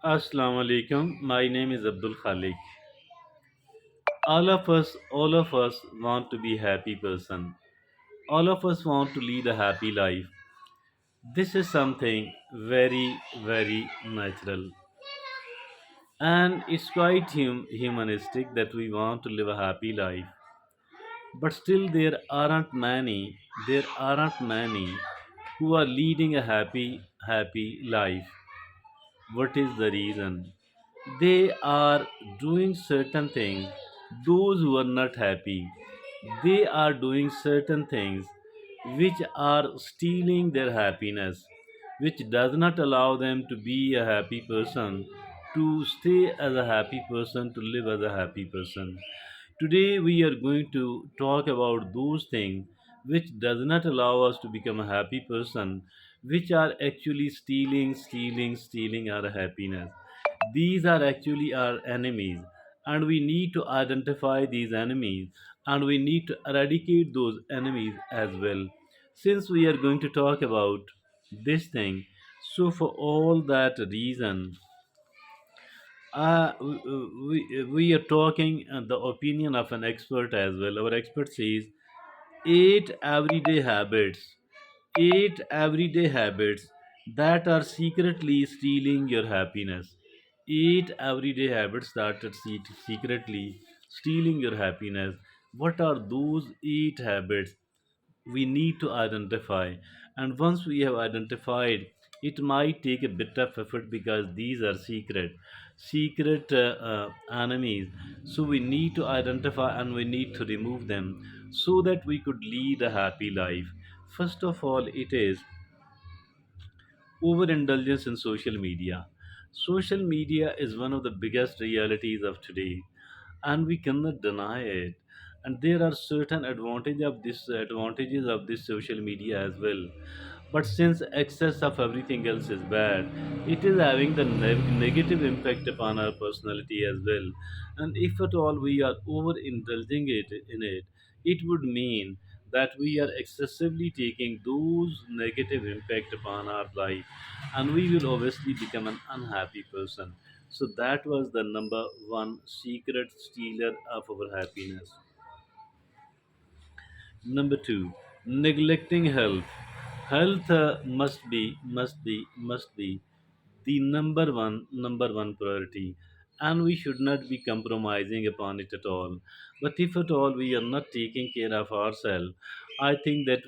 Assalamu alaikum. My name is Abdul Khalik. All of us want to be happy person. All of us want to lead a happy life. This is something very, very natural, and it's quite humanistic that we want to live a happy life. But still, there aren't many who are leading a happy life. What is the reason? They are doing certain things. Those who are not happy, they are doing certain things which are stealing their happiness, which does not allow them to be a happy person, to stay as a happy person, to live as a happy person. Today we are going to talk about those things which does not allow us to become a happy person, which are actually stealing our happiness. These are actually our enemies, and we need to identify these enemies, and we need to eradicate those enemies as well. Since we are going to talk about this thing, so for all that reason, we are talking the opinion of an expert as well. Our expert says eight everyday habits, eight everyday habits that are secretly stealing your happiness. Eight everyday habits that are secretly stealing your happiness. What are those eight habits? We need to identify, and once we have identified, it might take a bit of effort because these are secret enemies. So we need to identify and we need to remove them so that we could lead a happy life. First of all, it is overindulgence in social media. Social media is one of the biggest realities of today, and we cannot deny it. And there are certain advantages of this social media as well. But since excess of everything else is bad, it is having the negative impact upon our personality as well. And if at all we are overindulging it, it would mean that we are excessively taking those negative impact upon our life, and we will obviously become an unhappy person. So that was the number one secret stealer of our happiness. Number two, neglecting health. Health must be the number one priority, and we should not be compromising upon it at all. But if at all we are not taking care of ourselves, I think that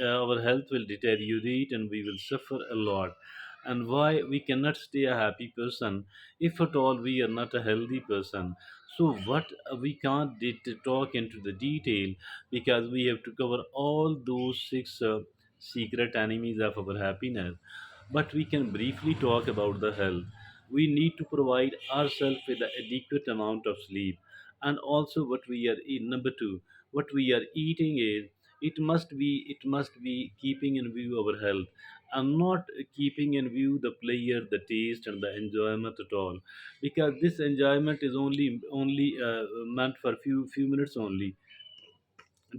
our health will deteriorate and we will suffer a lot. And why we cannot stay a happy person if at all we are not a healthy person? So what we can't talk into the detail, because we have to cover all those six secret enemies of our happiness. But we can briefly talk about the health. We need to provide ourselves with the adequate amount of sleep, and also what we are eating. Number two, what we are eating is, it must be keeping in view our health, and not keeping in view the pleasure, the taste, and the enjoyment at all, because this enjoyment is only meant for few minutes only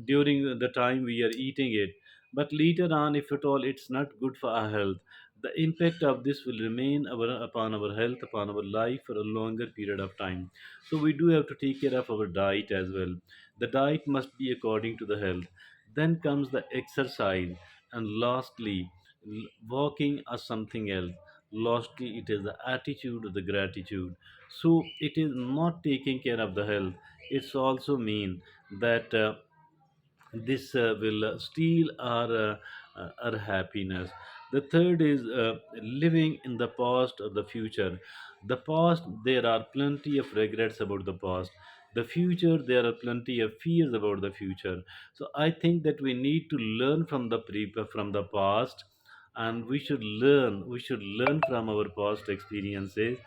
during the time we are eating it. But later on, if at all it's not good for our health, the impact of this will remain upon our health, upon our life for a longer period of time. So we do have to take care of our diet as well. The diet must be according to the health. Then comes the exercise, and lastly, walking or something else. Lastly, it is the attitude, the gratitude. So it is not taking care of the health, it's also mean that this will steal our happiness. The third is living in the past or the future. The past, there are plenty of regrets about the past. The future, there are plenty of fears about the future. So I think that we need to learn from the past, and we should learn from our past experiences.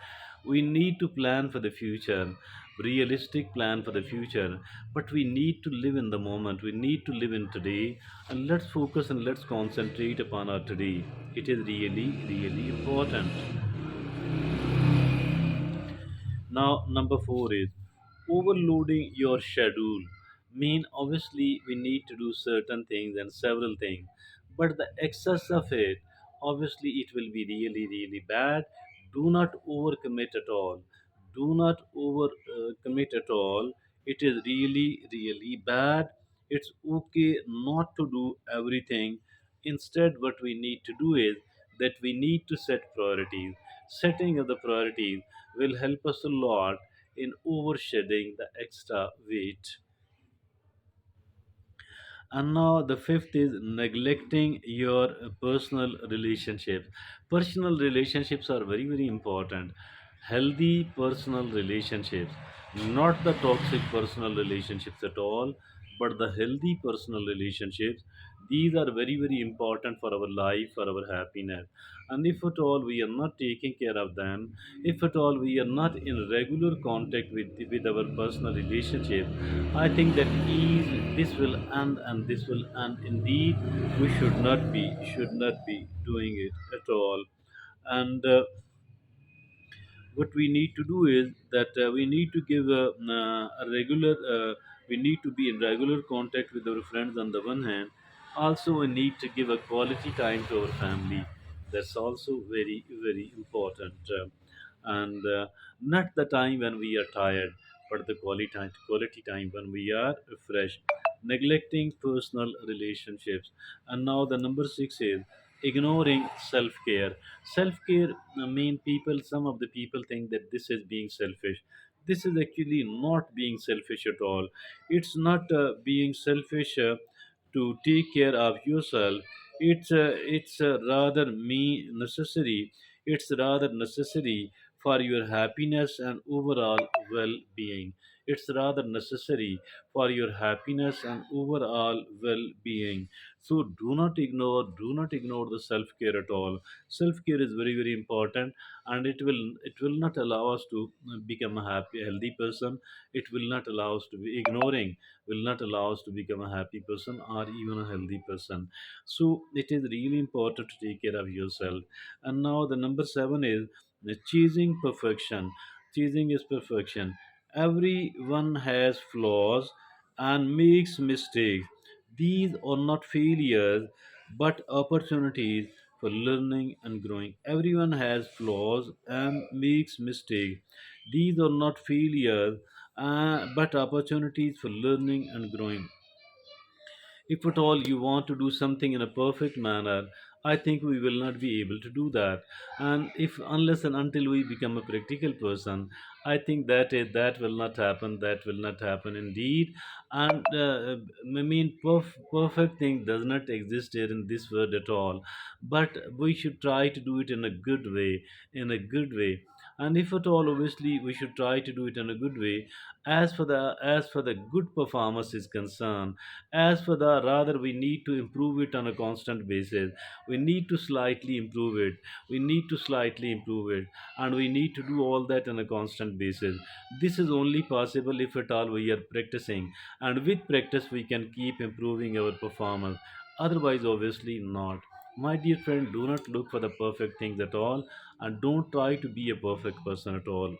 We need to plan for the future, realistic plan for the future. But we need to live in the moment, we need to live in today, and let's focus and let's concentrate upon our today. It is really, really important. Now, number four is overloading your schedule. Mean obviously we need to do certain things and several things, but the excess of it, obviously it will be really, really bad. Do not overcommit at all. Do not over commit at all. It is really, really bad. It's okay not to do everything. Instead, what we need to do is that we need to set priorities. Setting of the priorities will help us a lot in overshedding the extra weight. And now the fifth is neglecting your personal relationships. Personal relationships are very, very important. Healthy personal relationships, not the toxic personal relationships at all, but the healthy personal relationships. These are very, very important for our life, for our happiness. And if at all we are not taking care of them, if at all we are not in regular contact with our personal relationship, I think that this will end and this will end. Indeed, we should not be doing it at all. And what we need to do is that we need to give a regular we need to be in regular contact with our friends on the one hand. Also, we need to give a quality time to our family. That's also very, very important. And not the time when we are tired, but the quality time when we are fresh. Neglecting personal relationships. And now the number six is ignoring self-care. Self-care, I mean, people, some of the people think that this is being selfish. This is actually not being selfish at all. It's not being selfish to take care of yourself. It's rather me necessary. It's rather necessary for your happiness and overall well-being. It's rather necessary for your happiness and overall well-being. So do not ignore the self-care at all. Self-care is very, very important, and it will not allow us to become a happy healthy person. It will not allow us to be ignoring, will not allow us to become a happy person or even a healthy person. So it is really important to take care of yourself. And now the number seven is chasing perfection. Chasing is perfection. Everyone has flaws and makes mistakes. These are not failures but opportunities for learning and growing. Everyone has flaws and makes mistakes. These are not failures but opportunities for learning and growing. If at all you want to do something in a perfect manner, I think we will not be able to do that. And if unless and until we become a practical person, I think that will not happen. That will not happen indeed. And I mean, perfect thing does not exist here in this world at all. But we should try to do it in a good way, in a good way. And if at all, obviously, we should try to do it in a good way. As for the good performance is concerned, as for the rather, we need to improve it on a constant basis. We need to slightly improve it. We need to slightly improve it. And we need to do all that on a constant basis. This is only possible if at all we are practicing. And with practice, we can keep improving our performance. Otherwise, obviously, not. My dear friend, do not look for the perfect things at all, and don't try to be a perfect person at all.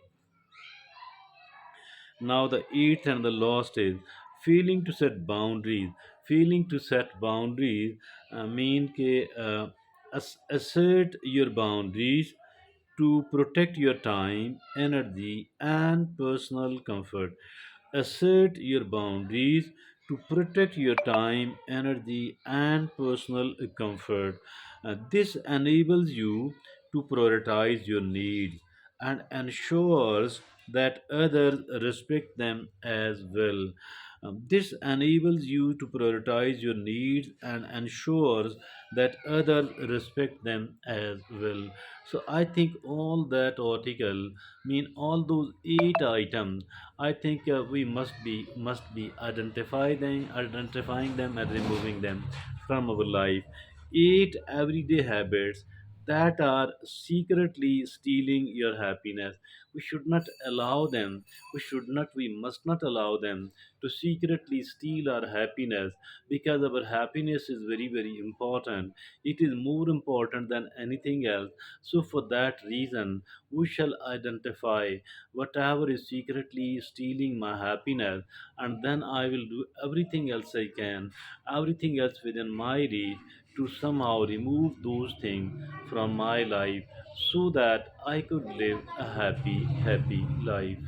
Now, the eighth and the last is failing to set boundaries. Failing to set boundaries mean ke, assert your boundaries to protect your time, energy, and personal comfort. Assert your boundaries to protect your time, energy, and personal comfort. This enables you to prioritize your needs and ensures that others respect them as well. This enables you to prioritize your needs and ensures that others respect them as well. So I think all that article mean all those eight items. I think we must be identifying them and removing them from our life. Eight everyday habits that are secretly stealing your happiness. We should not allow them. We must not allow them to secretly steal our happiness, because our happiness is very, very important. It is more important than anything else. So, for that reason, we shall identify whatever is secretly stealing my happiness, and then I will do everything else I can, everything else within my reach to somehow remove those things from my life so that I could live a happy life.